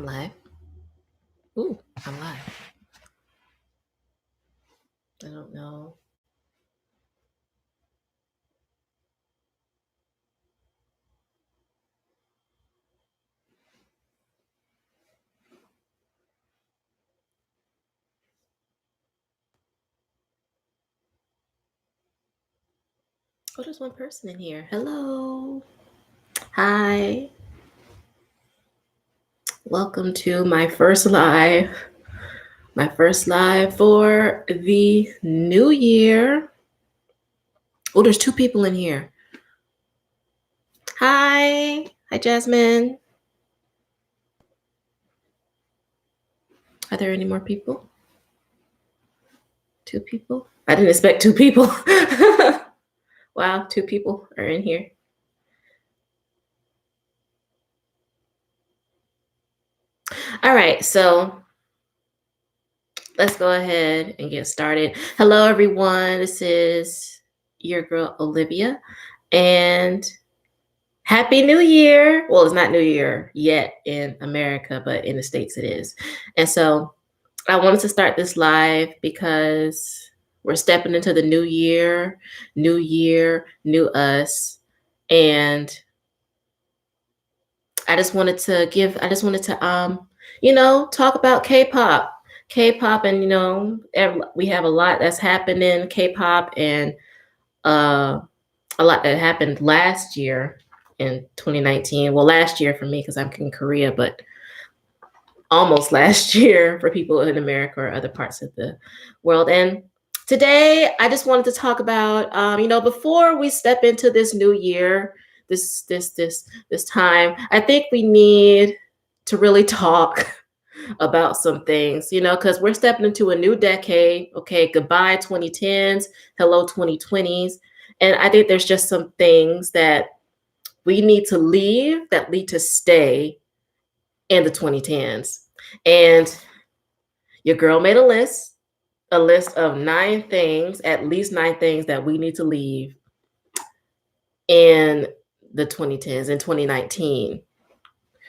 I'm live. Ooh, I'm live. I don't know. Oh, there's one person in here. Hello. Hi. Welcome to my first live. My first live for the new year. Oh, there's two people in here. Hi. Hi, Jasmine. Are there any more people? Two people? I didn't expect two people. Wow, two people are in here. All right, so let's go ahead and get started. Hello, everyone. This is your girl, Olivia, and Happy New Year. Well, it's not New Year yet in America, but in the States it is. And so I wanted to start this live because we're stepping into the new year, new us. And I just wanted to talk about K-pop. K-pop, and we have a lot that's happened in K-pop, and a lot that happened last year in 2019. Well, last year for me because I'm in Korea, but almost last year for people in America or other parts of the world. And today, I just wanted to talk about, before we step into this new year, this time, I think we need to really talk about some things, because we're stepping into a new decade. Okay, goodbye 2010s, hello 2020s. And I think there's just some things that we need to leave that need to stay in the 2010s. And your girl made a list of at least 9 things that we need to leave in the 2010s. In 2019,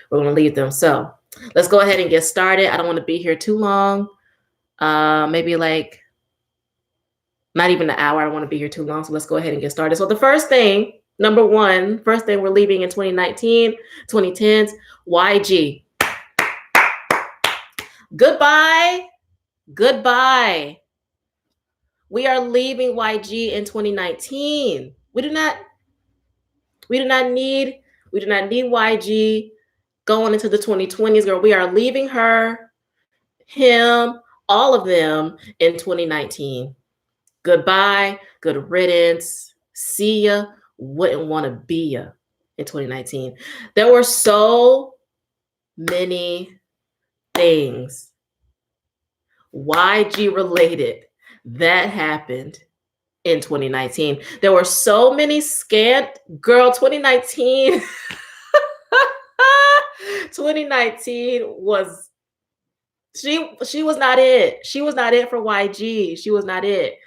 we're going to leave them. So let's go ahead and get started. I don't want to be here too long. Maybe like not even an hour. I don't want to be here too long. So let's go ahead and get started. So the first thing, first thing we're leaving in 2019, 2010s, YG. Goodbye. We are leaving YG in 2019. We do not need YG going into the 2020s, girl. We are leaving her, him, all of them in 2019. Goodbye, good riddance. See ya. Wouldn't want to be ya in 2019. There were so many things YG related that happened in 2019. There were so many 2019 2019 was she was not it. She was not it for YG. She was not it.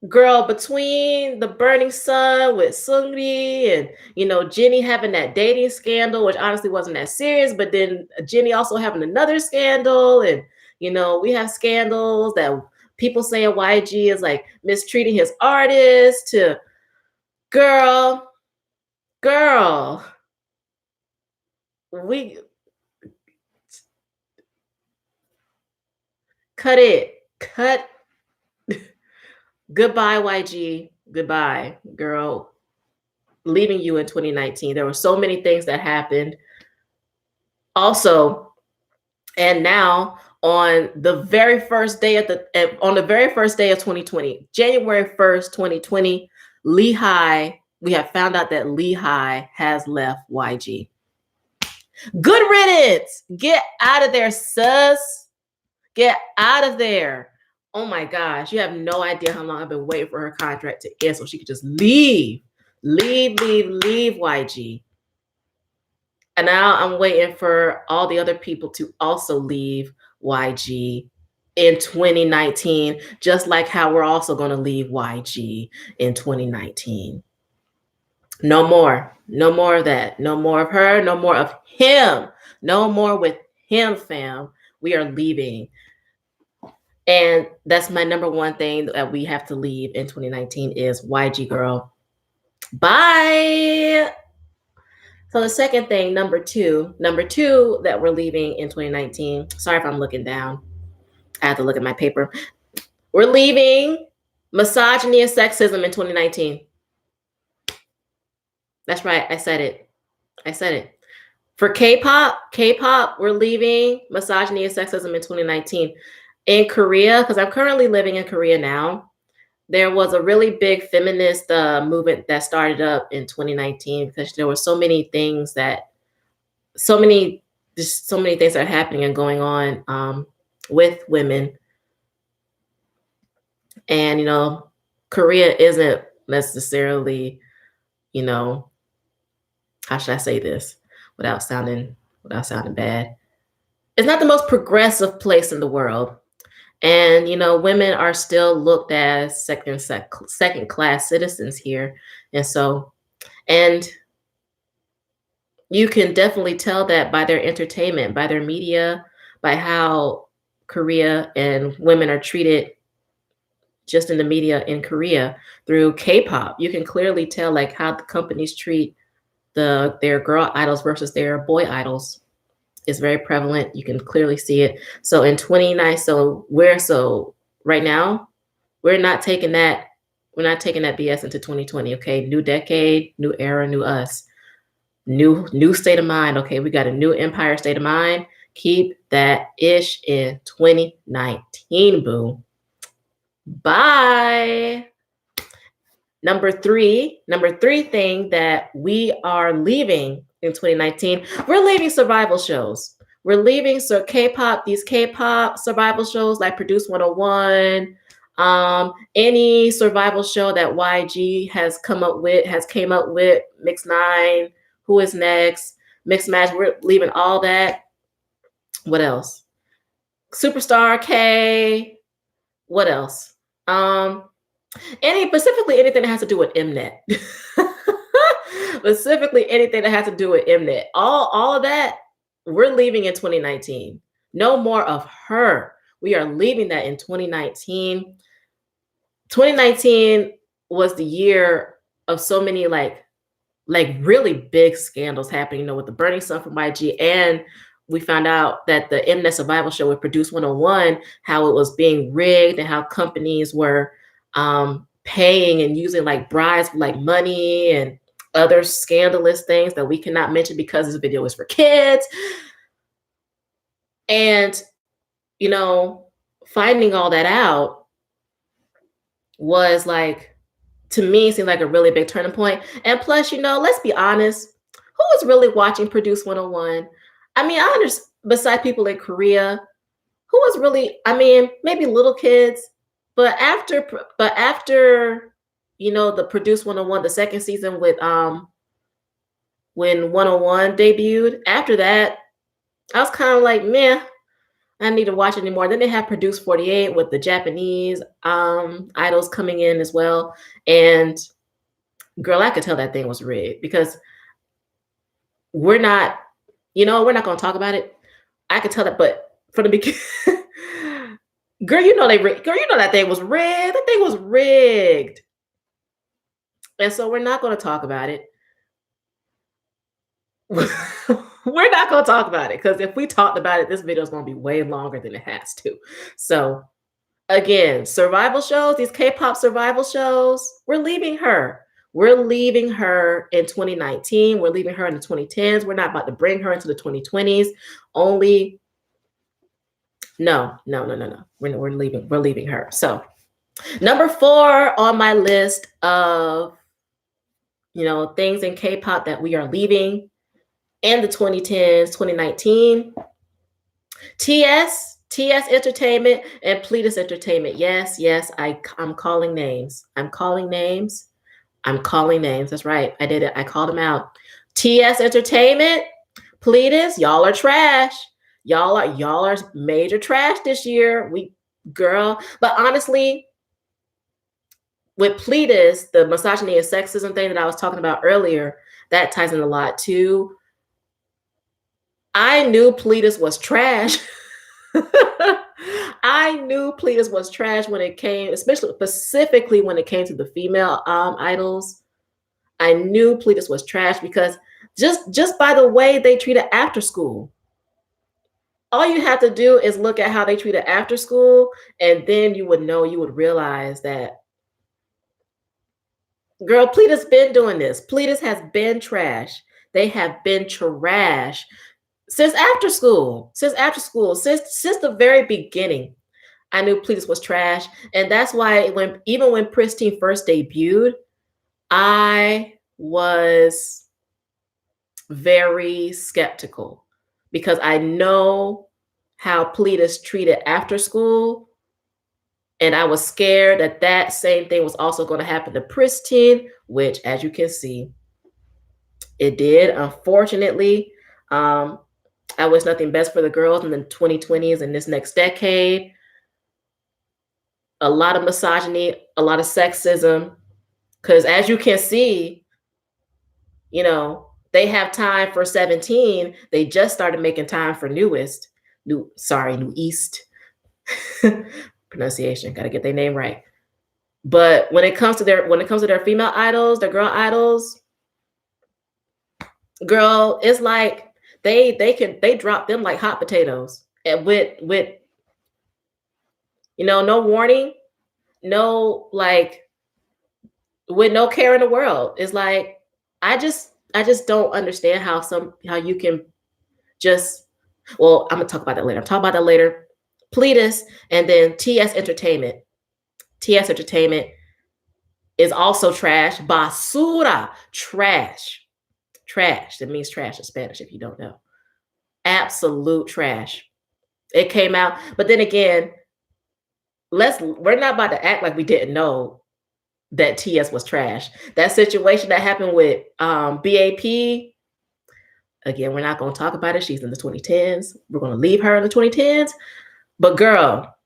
Girl, between the Burning Sun with Seungri and Jennie having that dating scandal, which honestly wasn't that serious, but then Jennie also having another scandal, and we have scandals that people saying YG is like mistreating his artists. To girl, we cut. Goodbye, YG. Goodbye, girl. Leaving you in 2019. There were so many things that happened. Also, and now on the very first day of 2020, January 1st, 2020, Lehigh, we have found out that Lehigh has left YG. Good riddance. Get out of there, sus. Get out of there. Oh my gosh, you have no idea how long I've been waiting for her contract to end so she could just leave YG. And now I'm waiting for all the other people to also leave YG in 2019, just like how we're also going to leave YG in 2019. No more. No more of that. No more of her. No more of him. No more with him, fam. We are leaving. And that's my number one thing that we have to leave in 2019 is YG girl. Bye. So the second thing, number two that we're leaving in 2019. Sorry if I'm looking down. I have to look at my paper. We're leaving misogyny and sexism in 2019. That's right. I said it. For K-pop, we're leaving misogyny and sexism in 2019. In Korea, because I'm currently living in Korea now, there was a really big feminist movement that started up in 2019 because there were so many things that are happening and going on with women. And, Korea isn't necessarily, how should I say this without sounding bad? It's not the most progressive place in the world. And, women are still looked at as second class citizens here. And you can definitely tell that by their entertainment, by their media, by how Korea and women are treated just in the media in Korea through K-pop. You can clearly tell like how the companies treat their girl idols versus their boy idols is very prevalent. You can clearly see it. So in 29, right now, we're not taking that BS into 2020. Okay, new decade, new era, new us, new state of mind. Okay, we got a new empire state of mind. Keep that ish in 2019, boo. Bye. Number three thing that we are leaving in 2019, we're leaving survival shows. We're leaving these K-pop survival shows like Produce 101, any survival show that YG has came up with, Mix 9, Who is Next, Mixed Match, we're leaving all that. What else? Superstar K, what else? Specifically anything that has to do with Mnet. Specifically anything that has to do with Mnet. All of that, we're leaving in 2019. No more of her. We are leaving that in 2019. 2019 was the year of so many like really big scandals happening, with the burning sun from YG, and we found out that the Mnet survival show with Produce 101, how it was being rigged and how companies were paying and using like bribes, like money and other scandalous things that we cannot mention because this video is for kids. And, finding all that out was like, to me, seemed like a really big turning point. And plus, let's be honest, who is really watching Produce 101? I mean, I understand, besides people in Korea, who was really, maybe little kids, but after the Produce 101, the second season with when 101 debuted, after that, I was kind of like, meh, I don't need to watch anymore. Then they have Produce 48 with the Japanese idols coming in as well. And girl, I could tell that thing was rigged because we're not going to talk about it. I could tell that, but from the beginning, girl, that thing was rigged. That thing was rigged. And so we're not going to talk about it. We're not going to talk about it because if we talked about it, this video is going to be way longer than it has to. So again, survival shows, these K-pop survival shows, we're leaving her. We're leaving her in 2019. We're leaving her in the 2010s. We're not about to bring her into the 2020s. No. We're leaving her. So number 4 on my list of, things in K-pop that we are leaving in the 2010s, 2019, TS Entertainment and Pledis Entertainment. Yes, I'm calling names. That's right. I did it. I called them out. TS Entertainment, Pledis, y'all are trash. Y'all are major trash this year. But honestly, with Cletus, the misogyny and sexism thing that I was talking about earlier, that ties in a lot too. I knew Cletus was trash. I knew Cletus was trash when it came, especially specifically when it came to the female idols. I knew Cletus was trash because just by the way they treated after school. All you have to do is look at how they treated after school, and then you would know, you would realize that, girl, Cletus been doing this. Cletus has been trash. They have been trash since after school. Since the very beginning. I knew Cletus was trash. And that's why even when Pristine first debuted, I was very skeptical because I know how Cletus treated after school. And I was scared that that same thing was also going to happen to Pristine, which, as you can see, it did. Unfortunately, I wish nothing best for the girls in the 2020s and this next decade. A lot of misogyny, a lot of sexism, because as you can see, they have time for 17. They just started making time for New East. Pronunciation, got to get their name right. But when it comes to their female idols, their girl idols, girl, it's like they drop them like hot potatoes, and with no warning, no, like, with no care in the world. It's like, I just don't understand how you can just, well, I'm gonna talk about that later. Cletus, and then TS Entertainment. TS Entertainment is also trash. Basura, trash. Trash. That means trash in Spanish, if you don't know. Absolute trash. It came out, but then again, we're not about to act like we didn't know that TS was trash. That situation that happened with BAP, again, we're not going to talk about it. She's in the 2010s. We're going to leave her in the 2010s. But girl,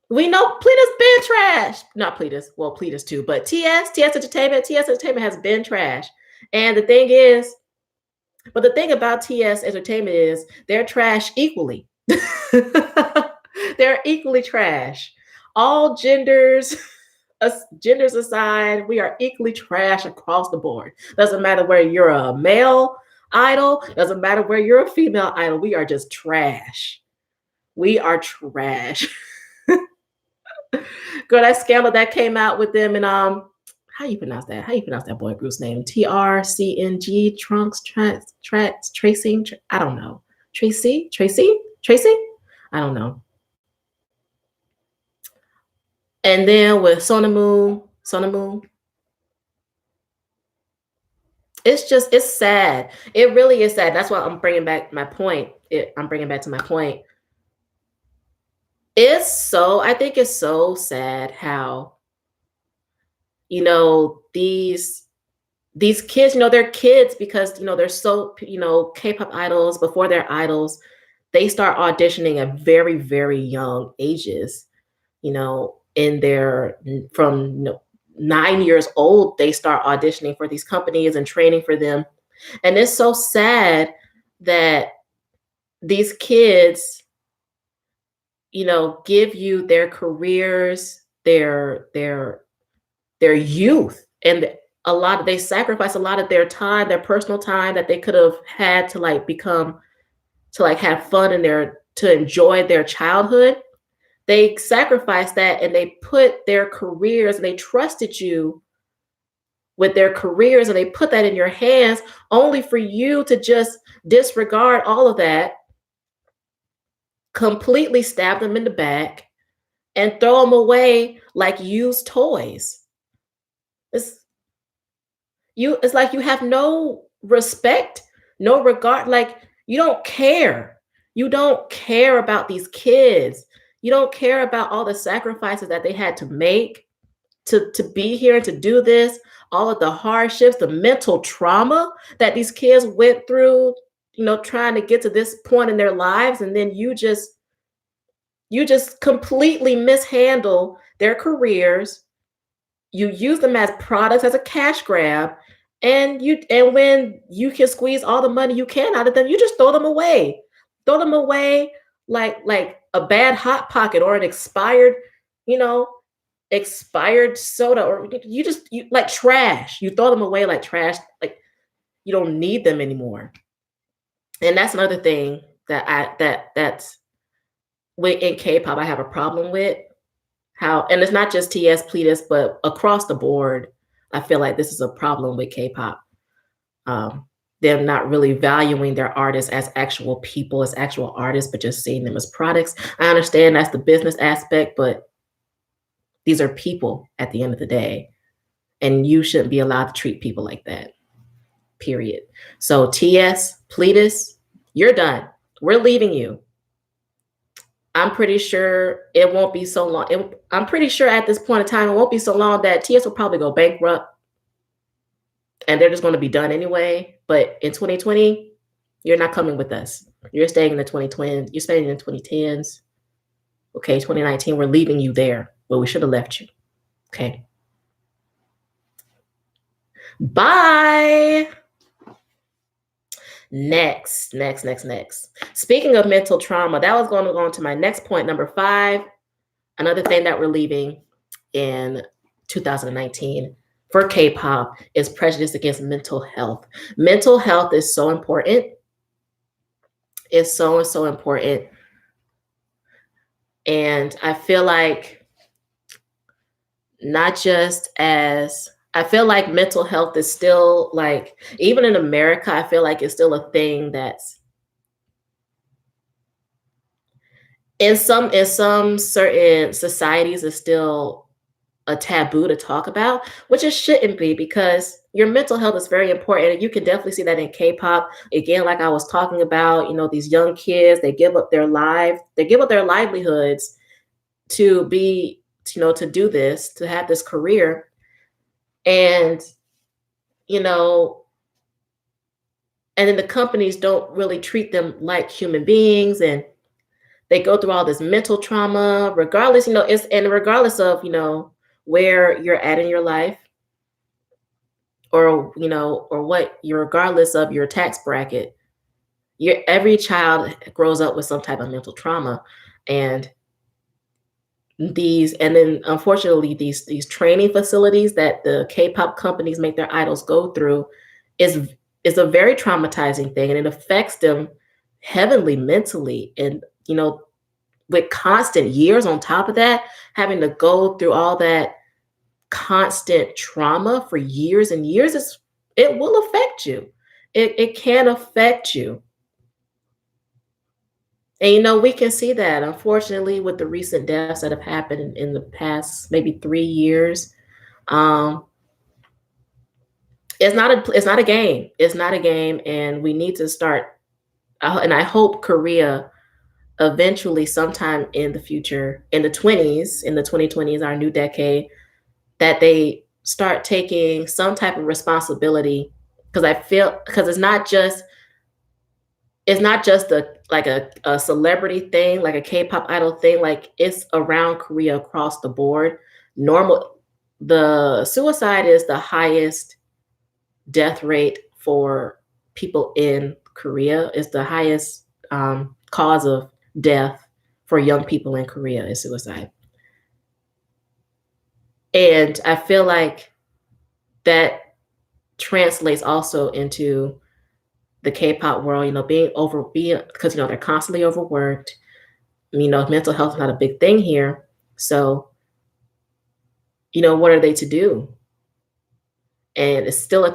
we know Cletus been trash. Not Cletus. Well, Cletus too. But TS Entertainment has been trash. And the thing about TS Entertainment is they're trash equally. They're equally trash. All genders aside, we are equally trash across the board. Doesn't matter where you're a male idol, doesn't matter where you're a female idol, we are just trash. We are trash. Girl, that scandal that came out with them, and how you pronounce that boy group's name? TRCNG, Trunks, Tracing, I don't know. Tracy? I don't know. And then with Sonamu, it's sad. It really is sad. That's why I'm bringing back my point. I'm bringing back to my point. I think it's so sad how, these kids, they're kids because, they're so, K-pop idols, before they're idols, they start auditioning at very, very young ages, from 9 years old, they start auditioning for these companies and training for them. And it's so sad that these kids, give you their careers, their youth, and they sacrifice a lot of their time, their personal time that they could have had to have fun to enjoy their childhood. They sacrifice that and they put their careers, and they trusted you with their careers, and they put that in your hands only for you to just disregard all of that, completely stab them in the back, and throw them away like used toys. It's like you have no respect, no regard. Like, you don't care. You don't care about these kids. You don't care about all the sacrifices that they had to make to be here and to do this, all of the hardships, the mental trauma that these kids went through, trying to get to this point in their lives. And then you just completely mishandle their careers. you use them as products as a cash grab, and when you can squeeze all the money you can out of them, you just throw them away. Throw them away like a bad hot pocket or an you know, expired soda, or you like trash. You throw them away like trash, like you don't need them anymore. And that's another thing that's in K-pop I have a problem with. How, and it's not just TS Pletus, but across the board, I feel like this is a problem with K-pop. They're not really valuing their artists as actual people, as actual artists, but just seeing them as products. I understand that's the business aspect, but these are people at the end of the day, and you shouldn't be allowed to treat people like that. Period. So TS Pletus, you're done. We're leaving you. I'm pretty sure it won't be so long. I'm pretty sure at this point in time, it won't be so long that TS will probably go bankrupt and they're just going to be done anyway. But in 2020, you're not coming with us. You're staying in the 2020s. You're staying in the 2010s. Okay, 2019, we're leaving you there, but we should have left you. Okay. Bye. Next. Speaking of mental trauma, that was going to go on to my next point, number 5. Another thing that we're leaving in 2019 for K-pop is prejudice against mental health. Mental health is so important. It's so important. And I feel like I feel like mental health is still, like, even in America, I feel like it's still a thing that's in some certain societies is still a taboo to talk about, which it shouldn't be, because your mental health is very important. And you can definitely see that in K-pop. Again, like I was talking about, these young kids, they give up their livelihoods to be, to do this, to have this career. And, and then the companies don't really treat them like human beings, and they go through all this mental trauma, regardless, regardless of, where you're at in your life, or, regardless of your tax bracket, every child grows up with some type of mental trauma. And then unfortunately, these training facilities that the K-pop companies make their idols go through is a very traumatizing thing, and it affects them heavily mentally. And, with constant years on top of that, having to go through all that constant trauma for years and years, it will affect you. It can affect you. And we can see that, unfortunately, with the recent deaths that have happened in the past maybe 3 years. It's not a game. It's not a game, and we need to start. And I hope Korea eventually, sometime in the future, in the 2020s, our new decade, that they start taking some type of responsibility. Because it's not just a celebrity thing, like a K-pop idol thing. Like, it's around Korea across the board. The suicide is the highest death rate for people in Korea. It's the highest cause of death for young people in Korea is suicide. And I feel like that translates also into the K-pop world, because they're constantly overworked. Mental health is not a big thing here. So, what are they to do? And it's still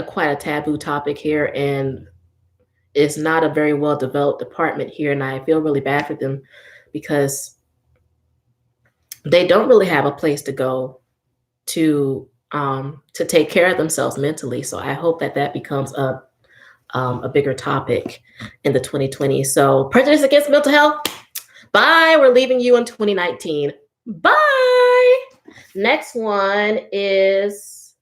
quite a taboo topic here, and it's not a very well developed department here. And I feel really bad for them, because they don't really have a place to go to take care of themselves mentally. So I hope that becomes a bigger topic in the 2020s. So prejudice against mental health. Bye. We're leaving you in 2019. Bye. Next one is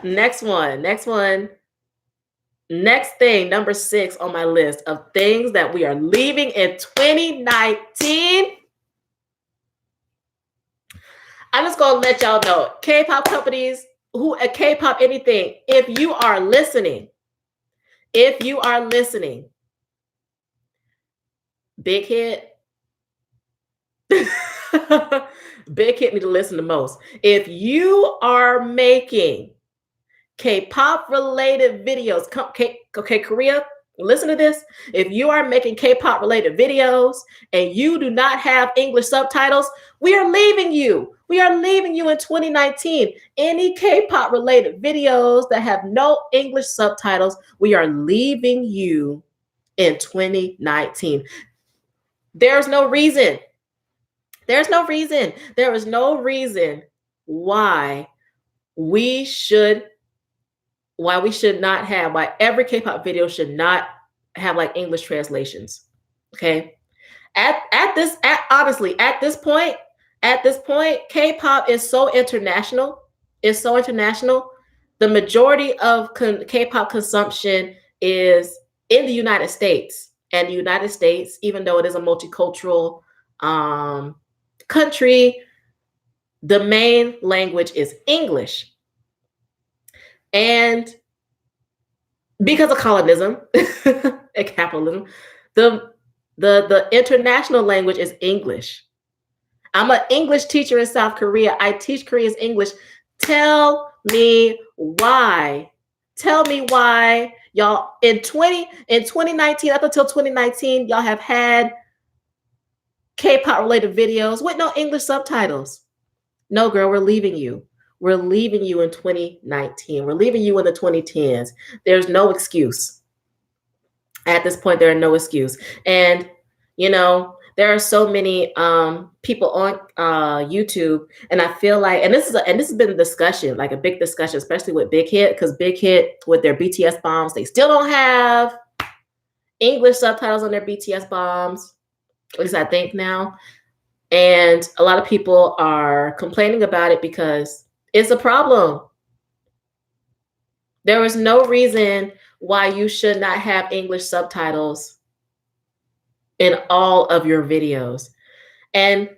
next thing, number 6 on my list of things that we are leaving in 2019. I'm just gonna let y'all know, K-pop companies, who K-pop anything, if you are listening, Big Hit, Big Hit need to listen the most. If you are making K-pop related videos, okay, Korea, listen to this. If you are making K-pop related videos and you do not have English subtitles, we are leaving you. We are leaving you in 2019. Any K-pop related videos that have no English subtitles, we are leaving you in 2019. There's no reason. There's no reason. There is no reason why we should why every K-pop video should not have like English translations. Okay. At this point, K-pop is so international. It's so international. The majority of K-pop consumption is in the United States. And the United States, even though it is a multicultural country, the main language is English. And because of colonism and capitalism, the international language is English. I'm an English teacher in South Korea. I teach Korean English. Tell me why. Tell me why y'all in 2019, up until 2019, y'all have had K-pop related videos with no English subtitles. No, girl, we're leaving you. We're leaving you in 2019. We're leaving you in the 2010s. There's no excuse. At this point, there are no excuse. And, you know, there are so many people on YouTube, and I feel like, and this has been a discussion, like a big discussion, especially with Big Hit, because Big Hit with their BTS bombs, they still don't have English subtitles on their BTS bombs, at least I think now. And a lot of people are complaining about it because it's a problem. There is no reason why you should not have English subtitles in all of your videos. And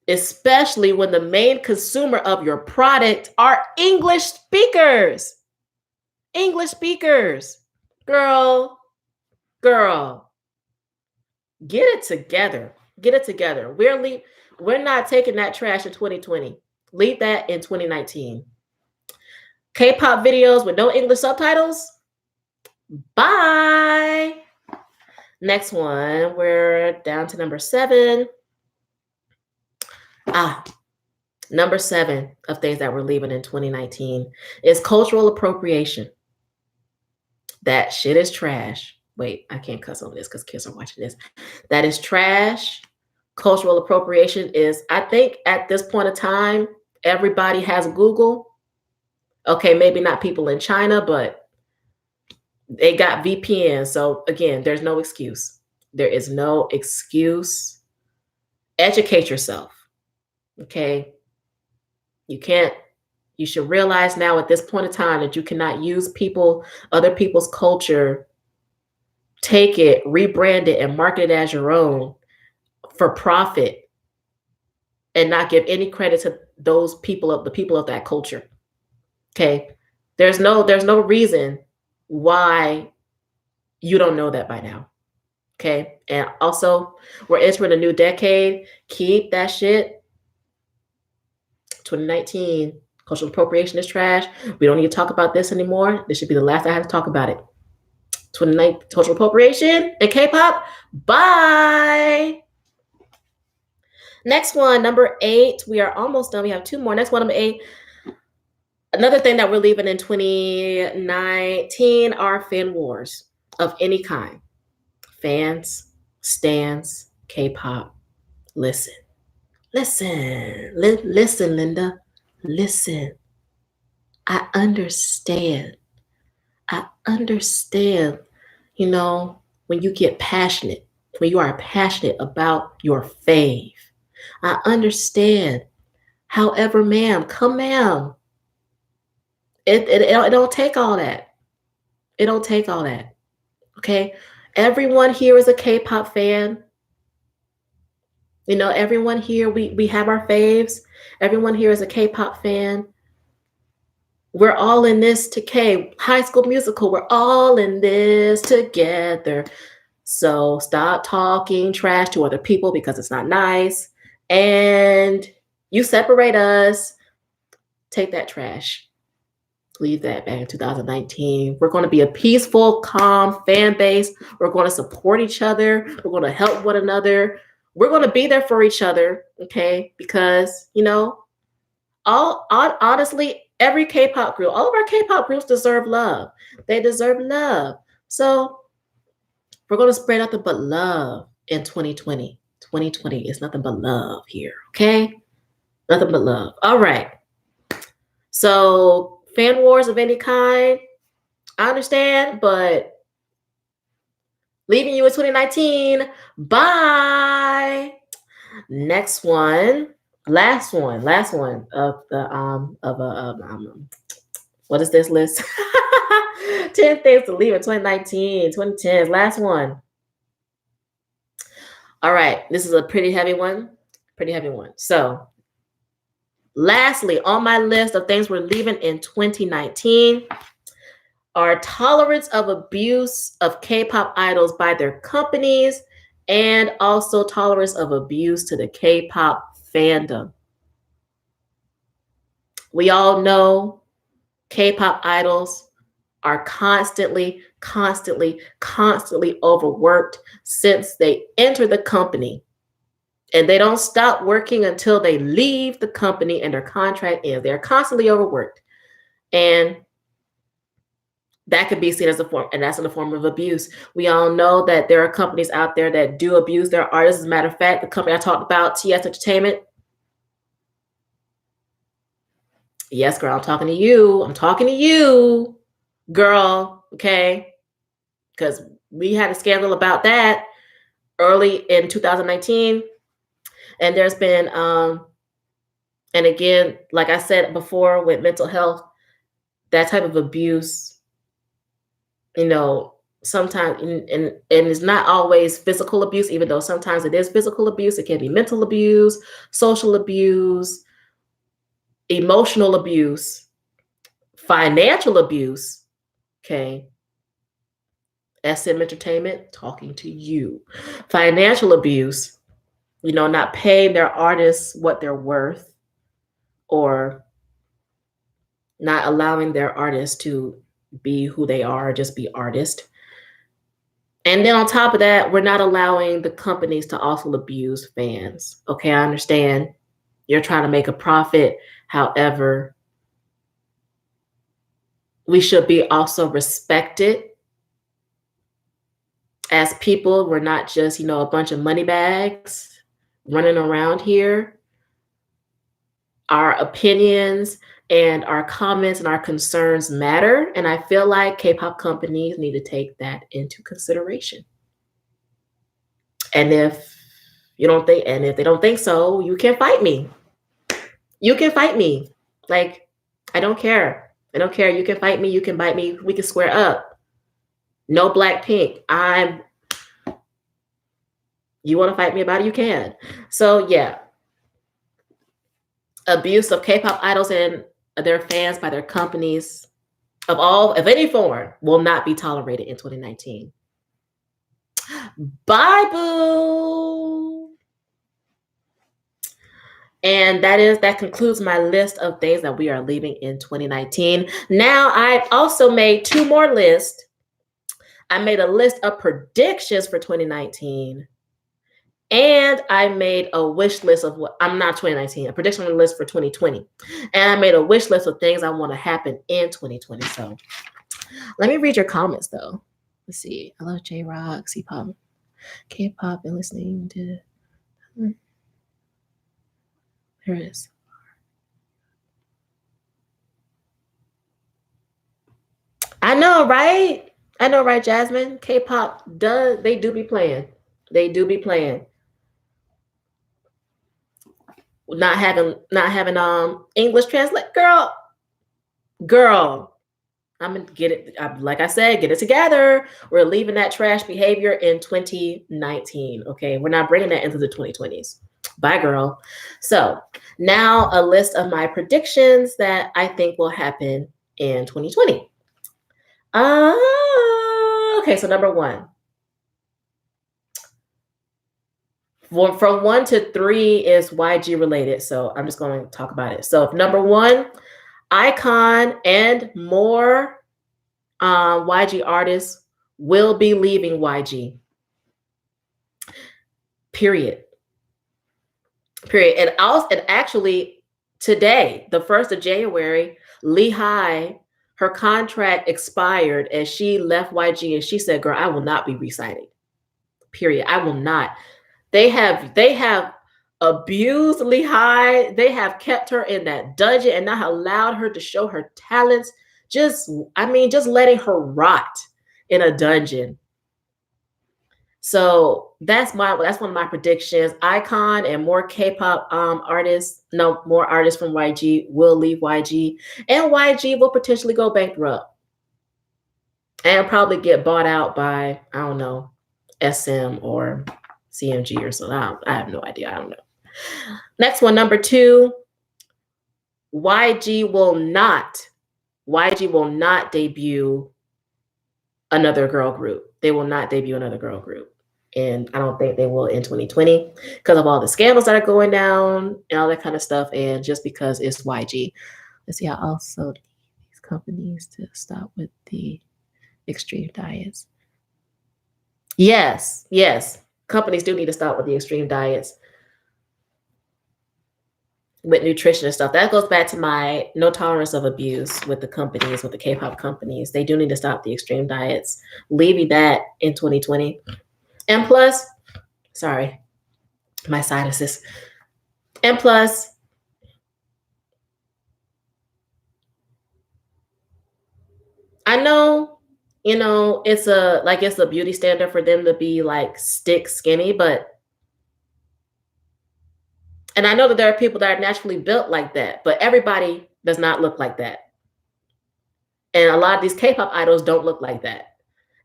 especially when the main consumer of your product are English speakers. English speakers. Girl, get it together. Get it together. We're not taking that trash in 2020. Leave that in 2019. K-pop videos with no English subtitles. Bye. Next one, we're down to number 7. Number 7 of things that we're leaving in 2019 is cultural appropriation. That shit is trash. Wait, I can't cuss on this because kids are watching this. That is trash. Cultural appropriation is, I think at this point in time, everybody has Google. Okay, maybe not people in China, but they got VPN. So again, there's no excuse. There is no excuse. Educate yourself. Okay. You should realize now at this point in time that you cannot use other people's culture, take it, rebrand it, and market it as your own for profit and not give any credit to the people of that culture. Okay. There's no reason why you don't know that by now. Okay. And also, we're entering a new decade. Keep that shit. 2019, cultural appropriation is trash. We don't need to talk about this anymore. This should be the last I have to talk about it. 2019, cultural appropriation and K-pop. Bye. Next one, number 8. We are almost done. We have 2 more. Next one, number 8. Another thing that we're leaving in 2019 are fan wars of any kind. Fans, stans, K-pop. Listen, Linda. Listen. I understand. You know, when you get passionate, when you are passionate about your fave. I understand. However, ma'am, it don't take all that. It don't take all that. Okay? Everyone here is a K-pop fan. You know, everyone here, we have our faves. Everyone here is a K-pop fan. We're all in this to High School Musical. We're all in this together. So stop talking trash to other people because it's not nice. And you separate us. Take that trash. Leave that back in 2019. We're going to be a peaceful, calm fan base. We're going to support each other. We're going to help one another. We're going to be there for each other, okay? Because, honestly, every K-pop group, all of our K-pop groups deserve love. They deserve love. So we're going to spread nothing but love in 2020. 2020 is nothing but love here, okay? Nothing but love. All right. So fan wars of any kind, I understand, but leaving you in 2019. Bye. Next one. Last one of the what is this list? 10 things to leave in 2019, 2010s. Last one. All right, this is a pretty heavy one. So, lastly, on my list of things we're leaving in 2019 are tolerance of abuse of K-pop idols by their companies and also tolerance of abuse to the K-pop fandom. We all know K-pop idols are constantly overworked since they enter the company. And they don't stop working until they leave the company and their contract ends. They're constantly overworked. And that could be seen as a form, and that's in the form of abuse. We all know that there are companies out there that do abuse their artists. As a matter of fact, the company I talked about, TS Entertainment. Yes, girl, I'm talking to you, girl, okay? Because we had a scandal about that early in 2019. And there's been, and again, like I said before, with mental health, that type of abuse, sometimes, and it's not always physical abuse, even though sometimes it is physical abuse. It can be mental abuse, social abuse, emotional abuse, financial abuse, okay? SM Entertainment, talking to you. Financial abuse, not paying their artists what they're worth, or not allowing their artists to be who they are, just be artists. And then on top of that, we're not allowing the companies to also abuse fans. Okay, I understand you're trying to make a profit. However, we should be also respected as people. We're not just, a bunch of money bags running around here. Our opinions and our comments and our concerns matter. And I feel like K-pop companies need to take that into consideration. And if they don't think so, you can fight me. Like, I don't care. You can fight me. You can bite me. We can square up. No Blackpink. You want to fight me about it? You can. So yeah. Abuse of K-pop idols and their fans by their companies of any form will not be tolerated in 2019. Bye, boo. And that concludes my list of things that we are leaving in 2019. Now, I've also made two more lists. I made a list of predictions for 2019. And I made a wish list of not 2019, a prediction list for 2020. And I made a wish list of things I want to happen in 2020. So let me read your comments, though. Let's see. I love J-Rock, C-pop, K-pop, and listening to... Here it is. I know, right? Jasmine? K-pop they do be playing. Not having English translate. Girl, I'm gonna get it. Like I said, get it together. We're leaving that trash behavior in 2019. Okay, we're not bringing that into the 2020s. Bye, girl. So now a list of my predictions that I think will happen in 2020. Okay, so number one. Well, from 1 to 3 is YG related, so I'm just going to talk about it. So, number one, Icon and more YG artists will be leaving YG. Period. Period. And actually, today, the 1st of January, Lehigh, her contract expired and she left YG and she said, "Girl, I will not be re-signing. Period. I will not." They have abused Lehigh. They have kept her in that dungeon and not allowed her to show her talents. Just letting her rot in a dungeon. So that's one of my predictions. Icon and more K-pop more artists from YG will leave YG, and YG will potentially go bankrupt and probably get bought out by, I don't know, SM or CMG or something. I have no idea. I don't know. Next one, number two, YG will not debut another girl group. They will not debut another girl group. And I don't think they will in 2020 because of all the scandals that are going down and all that kind of stuff. And just because it's YG. Let's see, I also need these companies to stop with the extreme diets. Yes. Companies do need to stop with the extreme diets with nutrition and stuff. That goes back to my no tolerance of abuse with the companies, with the K-pop companies. They do need to stop the extreme diets. Leaving that in 2020. And plus, sorry, my sinuses. And plus, I know, it's a beauty standard for them to be like stick skinny, and I know that there are people that are naturally built like that, but everybody does not look like that. And a lot of these K-pop idols don't look like that.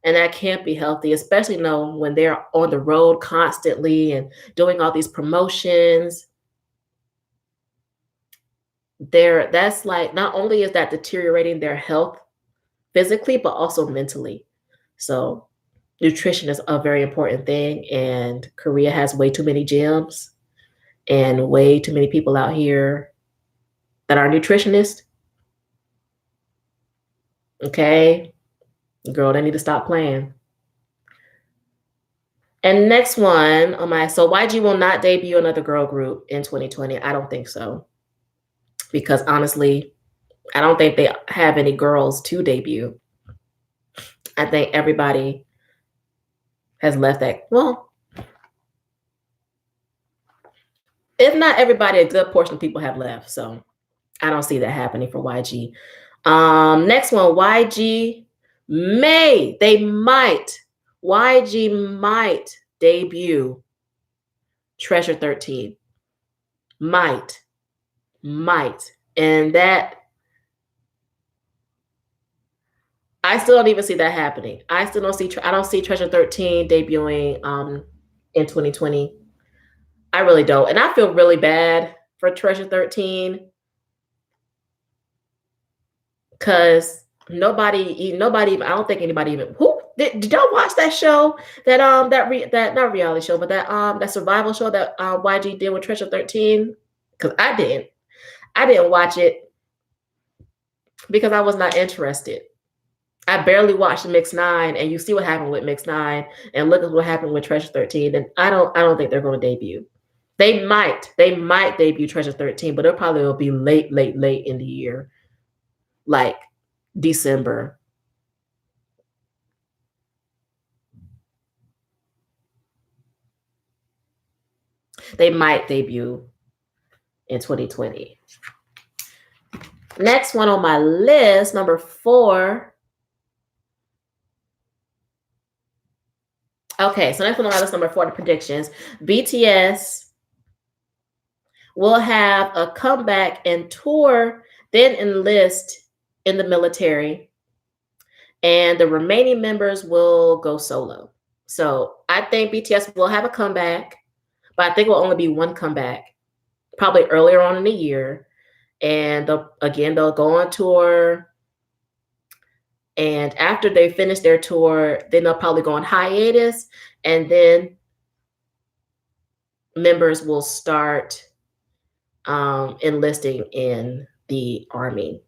And that can't be healthy, especially when they're on the road constantly and doing all these promotions. That's like, not only is that deteriorating their health physically, but also mentally. So nutrition is a very important thing. And Korea has way too many gyms and way too many people out here that are nutritionists. Okay. Girl, they need to stop playing. And next one so YG will not debut another girl group in 2020. I don't think so. Because honestly, I don't think they have any girls to debut. I think everybody has left that. Well, if not everybody, a good portion of people have left. So I don't see that happening for YG. Next one, YG might debut Treasure 13. Might. And that, I still don't even see that happening. I don't see Treasure 13 debuting in 2020. I really don't. And I feel really bad for Treasure 13 because nobody, I don't think anybody even, who did y'all watch that show, that not reality show, but that survival show that YG did with Treasure 13? Because I didn't watch it because I was not interested. I barely watched Mix 9, and you see what happened with Mix 9, and look at what happened with Treasure 13. And I don't think they're going to debut. They might debut Treasure 13, but it probably will be late in the year, like December. They might debut in 2020. Next one on my list, number 4. Okay, so next one on my list, number 4, the predictions. BTS will have a comeback and tour, then enlist in the military, and the remaining members will go solo. So I think BTS will have a comeback, but I think it will only be one comeback, probably earlier on in the year. And they'll go on tour. And after they finish their tour, then they'll probably go on hiatus. And then members will start enlisting in the Army.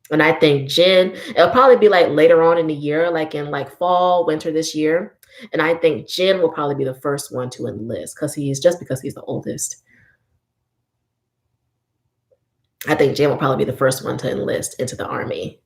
And I think Jen, it'll probably be like later on in the year, like in like fall, winter this year. And I think Jen will probably be the first one to enlist because he's the oldest. I think Jen will probably be the first one to enlist into the Army.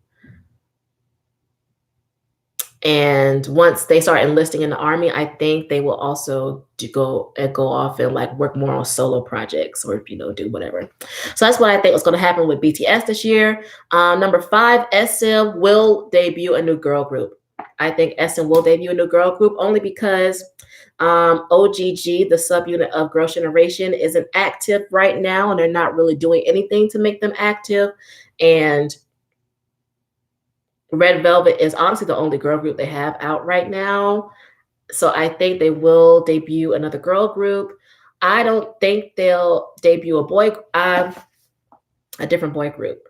And once they start enlisting in the Army, I think they will also go off and like work more on solo projects or do whatever. So that's what I think was going to happen with BTS this year. Number 5, SM will debut a new girl group. I think SM will debut a new girl group only because OGG, the subunit of Girls' Generation, isn't active right now, and they're not really doing anything to make them active. And Red Velvet is honestly the only girl group they have out right now. So I think they will debut another girl group. I don't think they'll debut a different boy group.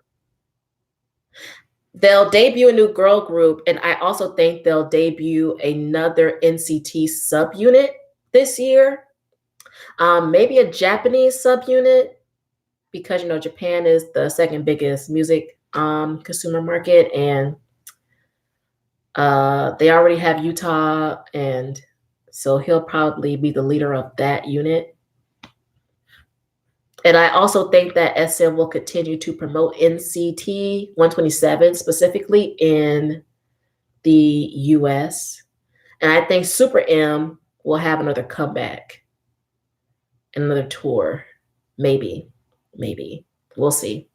They'll debut a new girl group, and I also think they'll debut another NCT subunit this year. Maybe a Japanese subunit because Japan is the second biggest music consumer market, and they already have Utah, and so he'll probably be the leader of that unit. And I also think that SM will continue to promote NCT 127 specifically in the US. And I think Super M will have another comeback, another tour. Maybe. We'll see.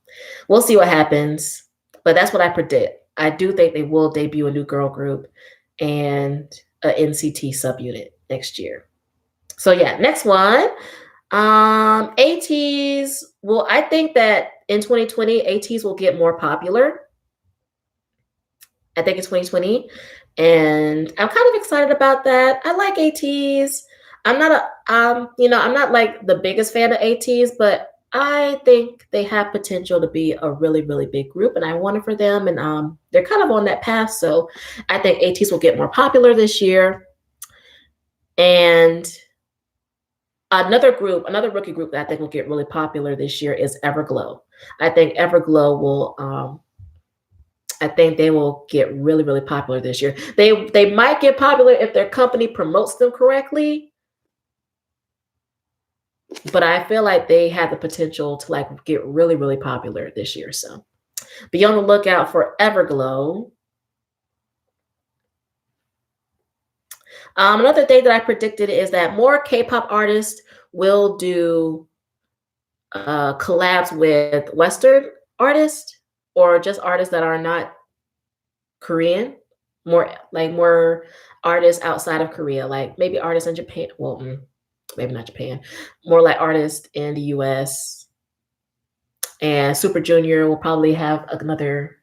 We'll see what happens. But that's what I predict. I do think they will debut a new girl group and a NCT subunit next year. So yeah, next one. ATEEZ. Well, I think that in 2020, ATEEZ will get more popular. I think in 2020. And I'm kind of excited about that. I like ATEEZ. I'm not like the biggest fan of ATEEZ, but I think they have potential to be a really, really big group, and I want it for them. And they're kind of on that path. So I think ATEEZ will get more popular this year. And another rookie group that I think will get really popular this year is Everglow. I think Everglow will I think they will get really, really popular this year. They might get popular if their company promotes them correctly, but I feel like they have the potential to like get really, really popular this year. So be on the lookout for Everglow. Another thing that I predicted is that more K-pop artists will do collabs with Western artists or just artists that are not Korean. More artists outside of Korea, like maybe artists in Japan. Well, maybe not Japan. More like artists in the US. And Super Junior will probably have another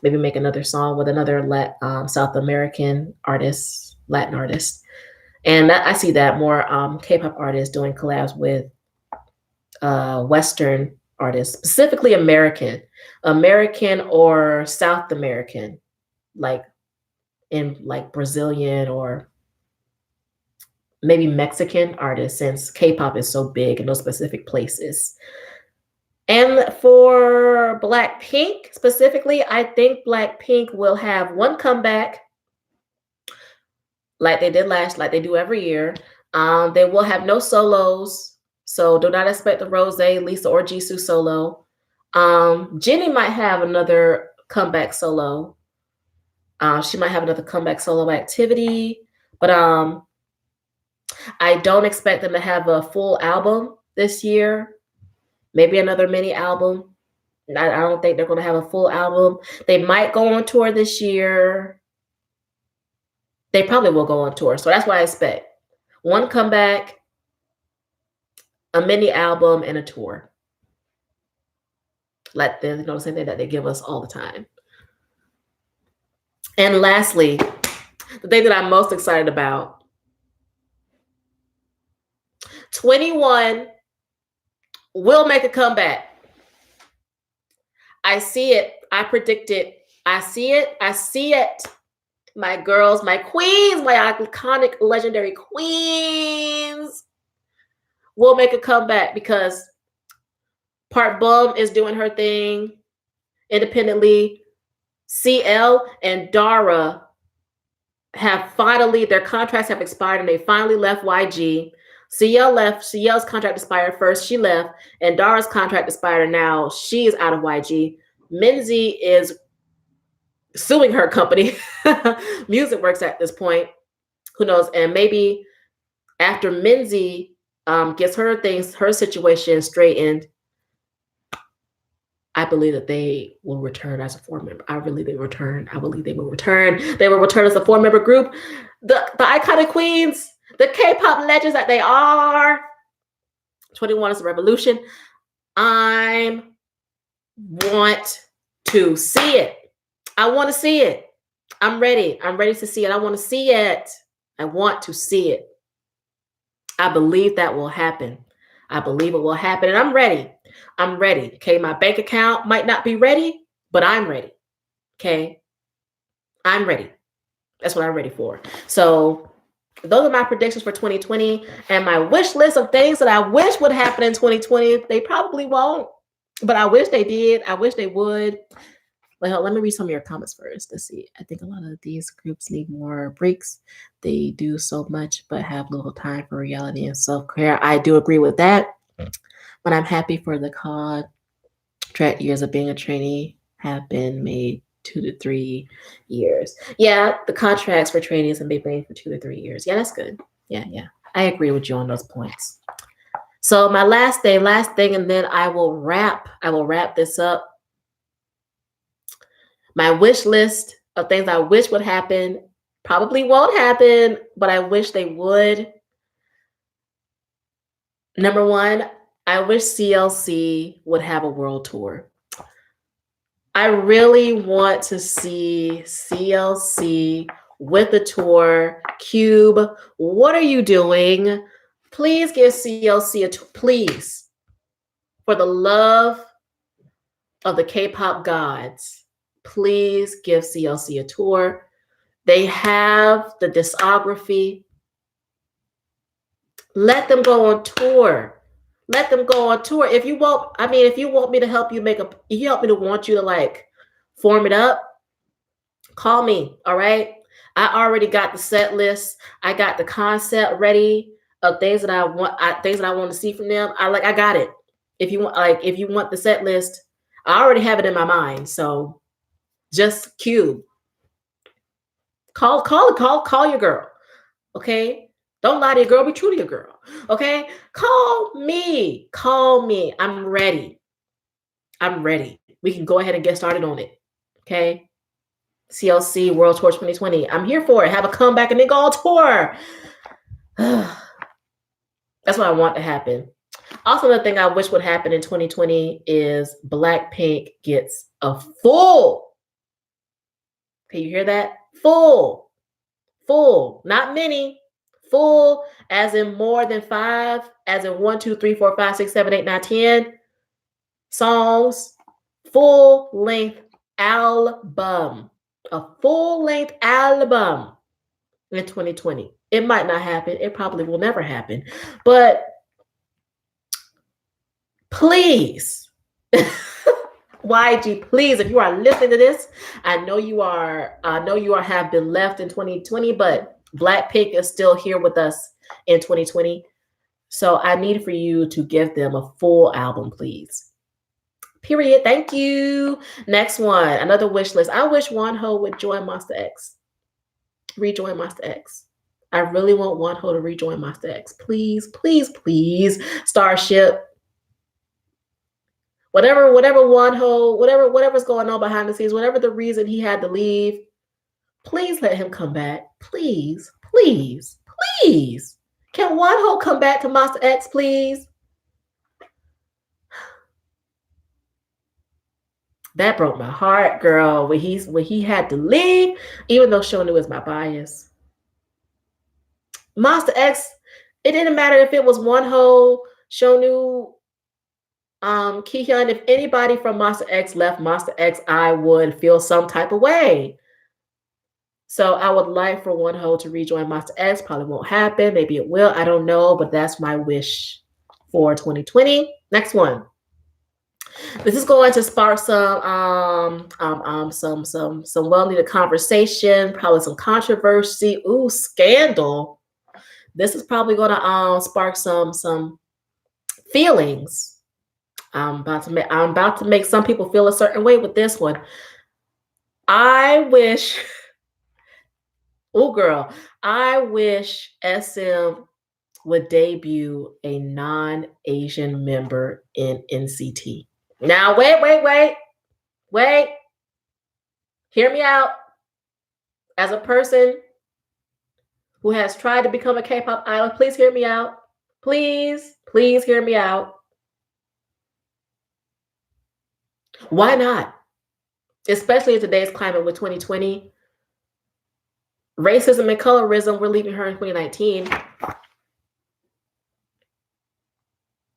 maybe make another song with another South American artist, Latin artist. And I see that more K-pop artists doing collabs with Western artists, specifically American or South American, like in like Brazilian or maybe Mexican artists, since K-pop is so big in those specific places. And for Blackpink specifically, I think Blackpink will have one comeback like they do every year. They will have no solos, so do not expect the Rose, Lisa, or Jisoo solo. Jennie might have another comeback solo. She might have another comeback solo activity, but I don't expect them to have a full album this year. Maybe another mini album. I don't think they're going to have a full album. They might go on tour this year. They probably will go on tour. So that's what I expect. One comeback, a mini album, and a tour. Like the same thing that they give us all the time. And lastly, the thing that I'm most excited about 21 will make a comeback. I see it. I predict it. I see it. I see it. My girls, my queens, my iconic, legendary queens will make a comeback because Part Bum is doing her thing independently. CL and Dara have finally, their contracts have expired and they finally left YG. CL left. CL's contract expired first. She left. And Dara's contract expired and now she is out of YG. Minzy is suing her company, Music Works at this point. Who knows? And maybe after Minzy gets her situation straightened, I believe that they will return as a four-member. I believe they will return. They will return as a four-member group. The iconic queens, the K-pop legends that they are. 21 is a revolution. I want to see it. I want to see it. I'm ready. I'm ready to see it. I want to see it. I want to see it. I believe that will happen. I believe it will happen. And I'm ready. I'm ready. Okay. My bank account might not be ready, but I'm ready. Okay. I'm ready. That's what I'm ready for. So those are my predictions for 2020 and my wish list of things that I wish would happen in 2020. They probably won't, but I wish they did. I wish they would. Well, let me read some of your comments first. Let's see. I think a lot of these groups need more breaks. They do so much, but have little time for reality and self-care. I do agree with that. But I'm happy for the contract years of being a trainee have been made 2 to 3 years. Yeah, the contracts for trainees have been made for 2 to 3 years. Yeah, that's good. Yeah. I agree with you on those points. So my last thing, and then I will wrap this up. My wish list of things I wish would happen probably won't happen, but I wish they would. Number one, I wish CLC would have a world tour. I really want to see CLC with a tour. Cube, what are you doing? Please give CLC a tour, please. For the love of the K-pop gods. Please give CLC a tour. They have the discography. Let them go on tour. Let them go on tour. If you want me to help you want you to like form it up, call me. All right. I already got the set list. I got the concept ready of things that I want to see from them. I got it. If you want the set list, I already have it in my mind. So just cue. Call your girl. Okay? Don't lie to your girl, be true to your girl. Okay? Call me. I'm ready. We can go ahead and get started on it. Okay? CLC World Tour 2020. I'm here for it. Have a comeback and then go on tour. That's what I want to happen. Also, the thing I wish would happen in 2020 is Blackpink gets a full. Can you hear that? Full, not many. Full, as in more than 5, as in 1, 2, 3, 4, 5, 6, 7, 8, 9, 10 songs. Full-length album. A full-length album in 2020. It might not happen. It probably will never happen. But please, YG, please, if you are listening to this, I know you have been left in 2020, but Blackpink is still here with us in 2020. So I need for you to give them a full album, please. Period. Thank you. Next one, another wish list. I wish Wonho would join Monster X. Rejoin Monster X. I really want Wonho to rejoin Monster X. Please, please, please. Starship. Whatever Wonho, whatever's going on behind the scenes, whatever the reason he had to leave, please let him come back. Please, please, please. Can Wonho come back to Monster X, please? That broke my heart, girl, when he had to leave, even though Shonu is my bias. Monster X It didn't matter if it was Wonho, Shonu, Kihyun. If anybody from Monster X left Monster X, I would feel some type of way. So I would like for Wonho to rejoin Monster X. Probably won't happen. Maybe it will. I don't know, but that's my wish for 2020. Next one. This is going to spark some well needed conversation, probably some controversy. Ooh, scandal. This is probably going to spark some feelings. I'm about to make some people feel a certain way with this one. I wish, oh girl, I wish SM would debut a non-Asian member in NCT. Now, wait. Hear me out. As a person who has tried to become a K-pop idol, please hear me out. Please hear me out. Why not? Especially in today's climate with 2020. Racism and colorism, we're leaving her in 2019.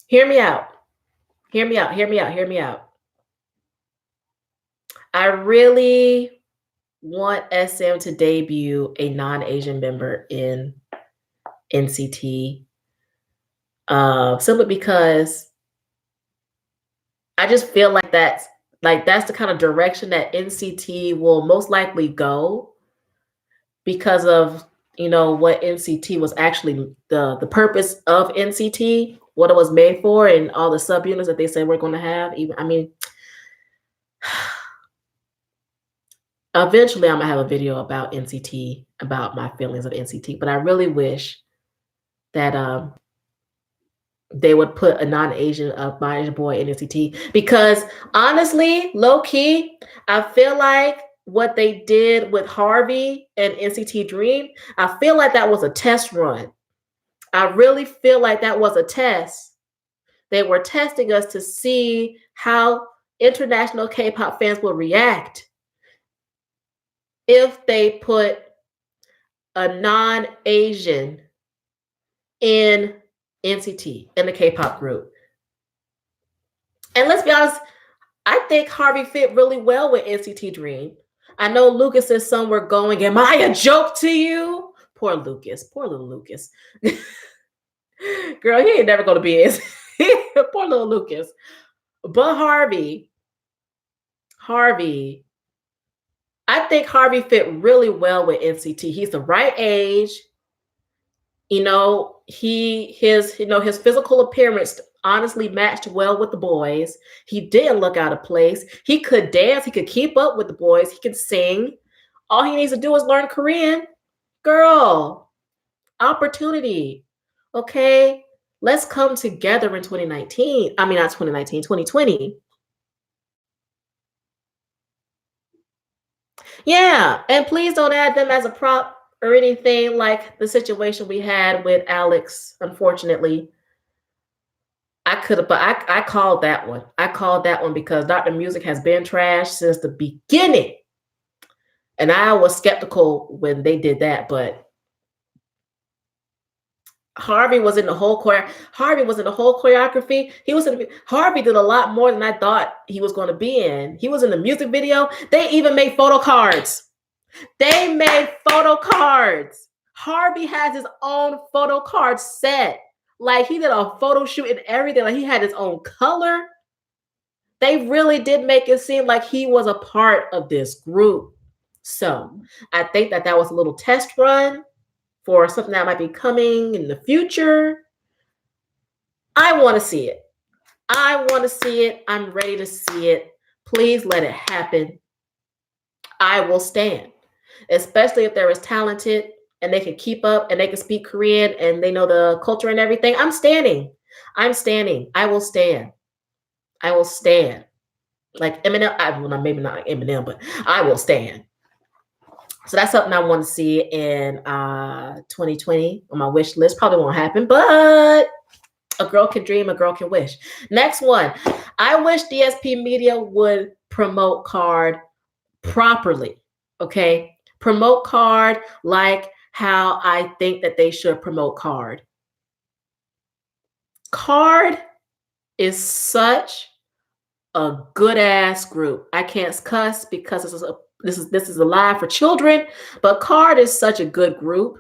Hear me out. I really want SM to debut a non-Asian member in NCT. Simply because I just feel like that's the kind of direction that NCT will most likely go, because of what NCT was actually the purpose of NCT, what it was made for, and all the subunits that they said we're going to have. Eventually I'm gonna have a video about NCT, about my feelings of NCT, but I really wish that they would put a non-Asian boy in NCT, because honestly, low key, I feel like what they did with Harvey and NCT Dream, I feel like that was a test run. I really feel like that was a test. They were testing us to see how international K-pop fans will react if they put a non-Asian in NCT, in the K-pop group. And let's be honest, I think Harvey fit really well with NCT Dream. I know Lucas is somewhere going, am I a joke to you? Poor Lucas, poor little Lucas. Girl, he ain't never gonna be his. Poor little Lucas. But Harvey, I think Harvey fit really well with NCT. He's the right age. His physical appearance honestly matched well with the boys. He didn't look out of place. He could dance. He could keep up with the boys. He could sing. All he needs to do is learn Korean. Girl, opportunity. Okay, let's come together in 2019. I mean, not 2019, 2020. Yeah, and please don't add them as a prop or anything like the situation we had with Alex. Unfortunately, I could have, but I called that one. I called that one because Dr. Music has been trashed since the beginning, and I was skeptical when they did that. But Harvey was in the whole choreography. Harvey did a lot more than I thought he was going to be in. He was in the music video. They even made photo cards. Harvey has his own photo card set. Like, he did a photo shoot and everything. Like, he had his own color. They really did make it seem like he was a part of this group. So I think that was a little test run for something that might be coming in the future. I want to see it. I'm ready to see it. Please let it happen. I will stand, especially if they're as talented and they can keep up and they can speak Korean and they know the culture and everything. I'm standing. I will stand. Like Eminem, maybe not Eminem, but I will stand. So that's something I want to see in 2020 on my wish list. Probably won't happen, but a girl can dream, a girl can wish. Next one. I wish DSP Media would promote KARD properly. Okay? Promote KARD like how I think that they should promote KARD. Card is such a good ass group. I can't cuss because this is a live for children, but Card is such a good group.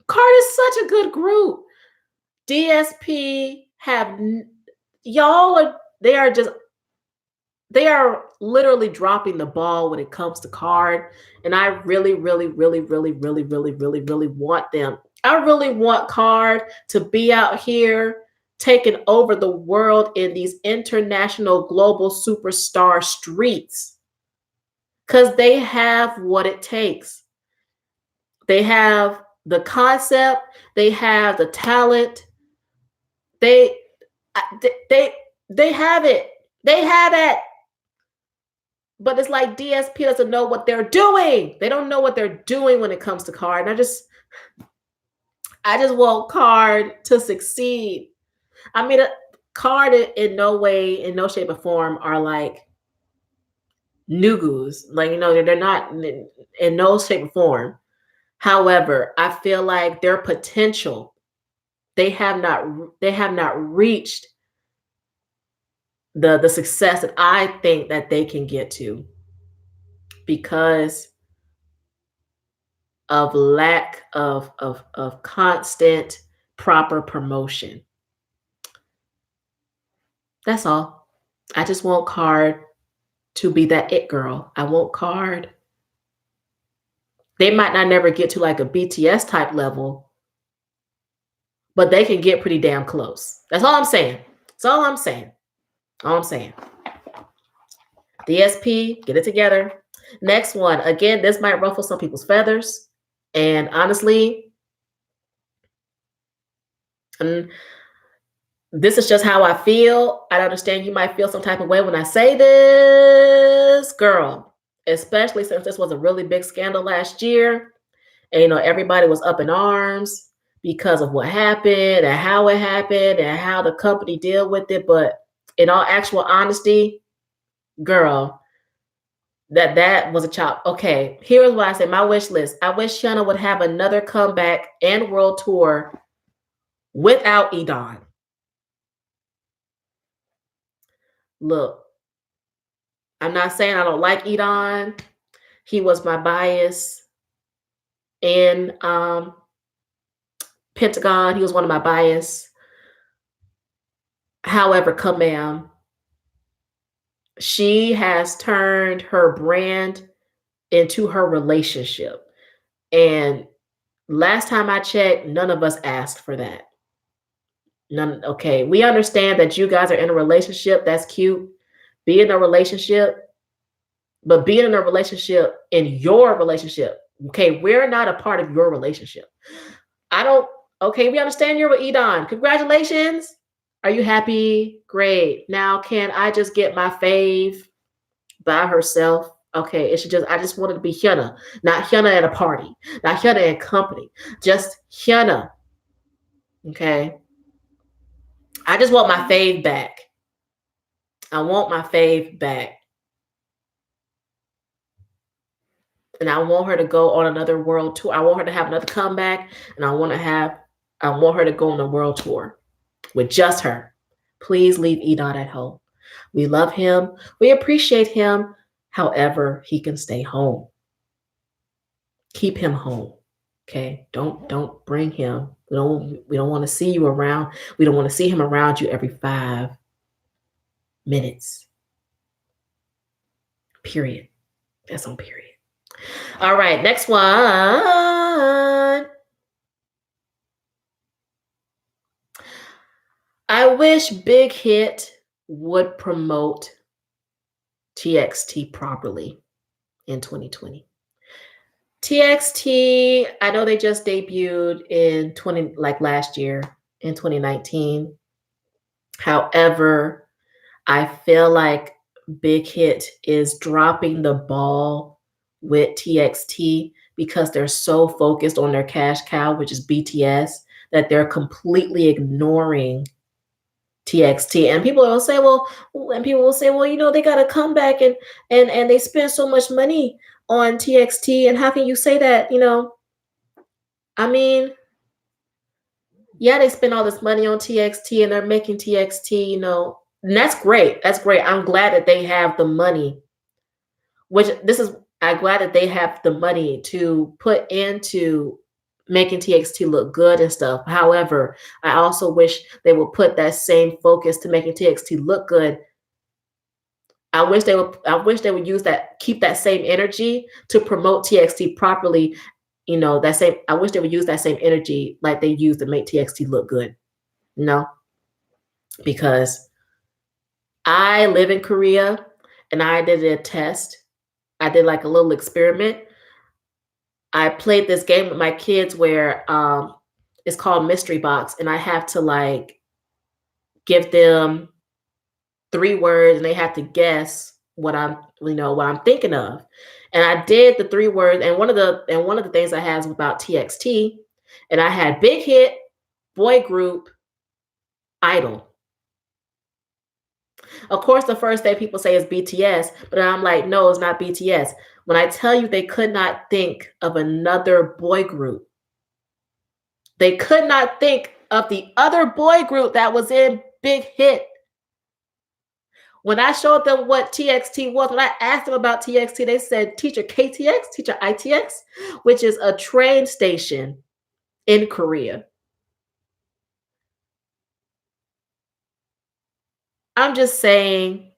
Card is such a good group. DSP y'all are they are literally dropping the ball when it comes to Card, and I really really really really really really really really want them. I really want Card to be out here taking over the world in these international global superstar streets, cuz they have what it takes. They have the concept, they have the talent. They they they have it. They have it. But it's like DSP doesn't know what they're doing. They don't know what they're doing when it comes to Card. And I just want Card to succeed. I mean, Card in no way, in no shape or form are like Nugus. Like, they're not in no shape or form. However, I feel like their potential, they have not reached the success that I think that they can get to because of lack of constant proper promotion. That's all. I just want Card to be that it girl. I want Card. They might not never get to like a BTS type level, but they can get pretty damn close. That's all I'm saying. That's all I'm saying. All I'm saying. DSP, get it together. Next one. Again, this might ruffle some people's feathers. And honestly, this is just how I feel. I understand you might feel some type of way when I say this, girl, especially since this was a really big scandal last year. And, everybody was up in arms because of what happened and how it happened and how the company deal with it. But in all actual honesty, girl, that was a chop. Okay, here's what I say. My wish list. I wish Shanna would have another comeback and world tour without Edon. Look, I'm not saying I don't like Edon. He was my bias in Pentagon. He was one of my bias. However, Kamam, she has turned her brand into her relationship. And last time I checked, none of us asked for that. None. Okay, we understand that you guys are in a relationship. That's cute. Be in a relationship, but being in a relationship in your relationship. Okay, we're not a part of your relationship. Okay, we understand you're with Edon. Congratulations. Are you happy? Great. Now, can I just get my fave by herself? Okay, I just wanted to be Hyuna, not Hyuna at a party, not Hyuna in company, just Hyuna. Okay. I just want my fave back. I want my fave back. And I want her to go on another world tour. I want her to have another comeback. And I want her to go on a world tour with just her. Please leave Edon at home. We love him. We appreciate him. However, he can stay home. Keep him home. Okay. Don't bring him. We don't want to see you around. We don't want to see him around you every 5 minutes. Period. That's on period. All right, next one. I wish Big Hit would promote TXT properly in 2020. TXT, I know they just debuted in last year in 2019. However, I feel like Big Hit is dropping the ball with TXT because they're so focused on their cash cow, which is BTS, that they're completely ignoring TXT. And people will say, well, they got to come back and they spend so much money on TXT. And how can you say that? I mean, Yeah, they spend all this money on TXT and they're making TXT, and that's great. That's great. I'm glad that they have the money, which this is, I'm glad that they have the money to put into making TXT look good and stuff. However, I also wish they would put that same focus to making TXT look good. I wish they would use that, keep that same energy to promote TXT properly. That same, I wish they would use that same energy like they use to make TXT look good. You know, because I live in Korea and I did a test. I did like a little experiment. I played this game with my kids where it's called Mystery Box, and I have to like give them 3 words and they have to guess what I'm thinking of. And I did the 3 words, and one of the things I had was about TXT, and I had big hit, boy group, idol. Of course, the first thing people say is BTS, but I'm like, no, it's not BTS. When I tell you they could not think of another boy group, they could not think of the other boy group that was in Big Hit. When I showed them what TXT was, when I asked them about TXT, they said Teacher KTX, Teacher ITX, which is a train station in Korea. I'm just saying,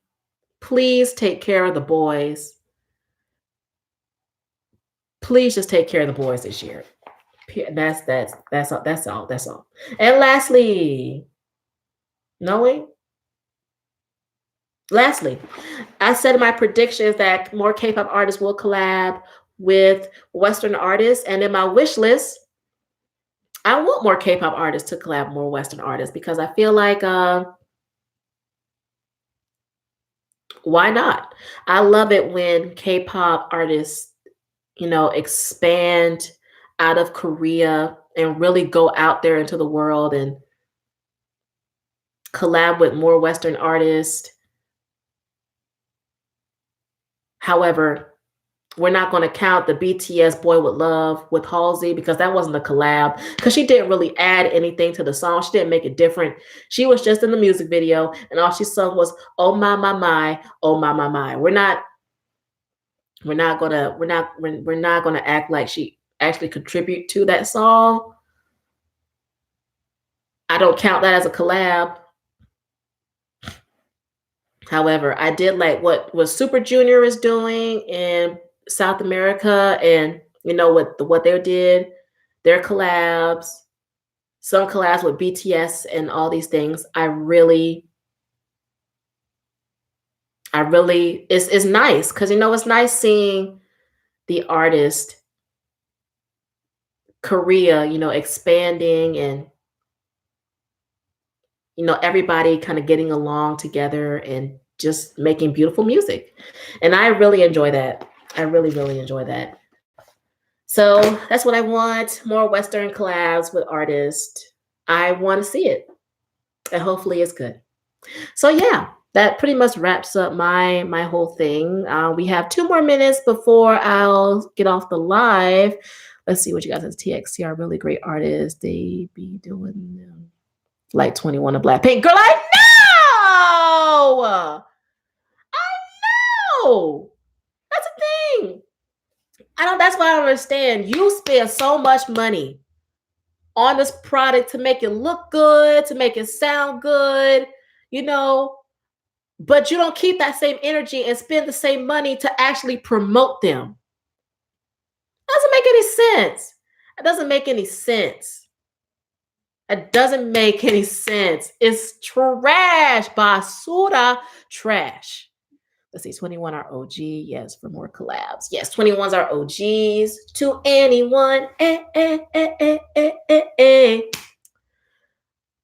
please take care of the boys. Please just take care of the boys this year. That's all. And knowing, lastly, I said in my predictions that more K-pop artists will collab with Western artists, and in my wish list, I want more K-pop artists to collab with more Western artists because I feel like why not? I love it when K-pop artists, expand out of Korea and really go out there into the world and collab with more Western artists. However, we're not going to count the BTS Boy with Love with Halsey because that wasn't a collab because she didn't really add anything to the song. She didn't make it different. She was just in the music video and all she sung was "Oh my, oh my." We're not gonna act like she actually contribute to that song. I don't count that as a collab. However, I did like what Super Junior is doing in South America, and what they did, their collabs, some collabs with BTS and all these things. I really, it's nice because it's nice seeing the artist Korea, expanding and everybody kind of getting along together and just making beautiful music. And I really enjoy that. I really, really enjoy that. So that's what I want, more Western collabs with artists. I want to see it. And hopefully it's good. So yeah, that pretty much wraps up my whole thing. We have 2 more minutes before I'll get off the live. Let's see what you guys as TXT are really great artists. They be doing them like 21 of Blackpink. Girl, I know. I know. That's a thing. I don't. That's why I don't understand. You spend so much money on this product to make it look good, to make it sound good, you know, but you don't keep that same energy and spend the same money to actually promote them. Doesn't make any sense. It doesn't make any sense. It doesn't make any sense. It's trash. Basura trash. Let's see, 21 are OG. Yes, for more collabs. Yes, 21s are OGs. To anyone.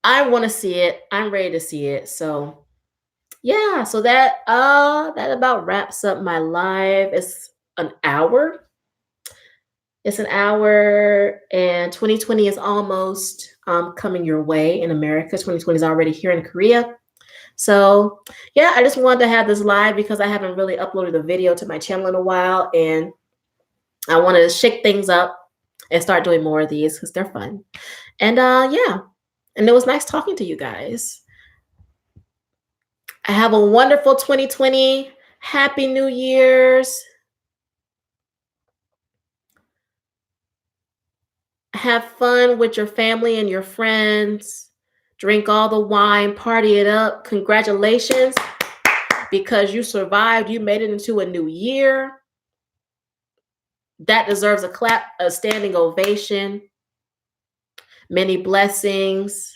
I want to see it. I'm ready to see it. So yeah, so that about wraps up my live. It's an hour. It's an hour, and 2020 is almost coming your way in America. 2020 is already here in Korea. So yeah, I just wanted to have this live because I haven't really uploaded a video to my channel in a while, and I wanted to shake things up and start doing more of these because they're fun. And yeah, And it was nice talking to you guys. Have a wonderful 2020. Happy New Year's. Have fun with your family and your friends. Drink all the wine, party it up. Congratulations, because you survived. You made it into a new year. That deserves a clap, a standing ovation. Many blessings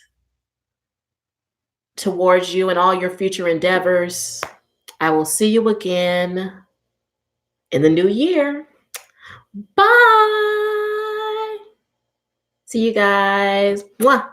towards you and all your future endeavors. I will see you again in the new year. Bye. See you guys. Mwah.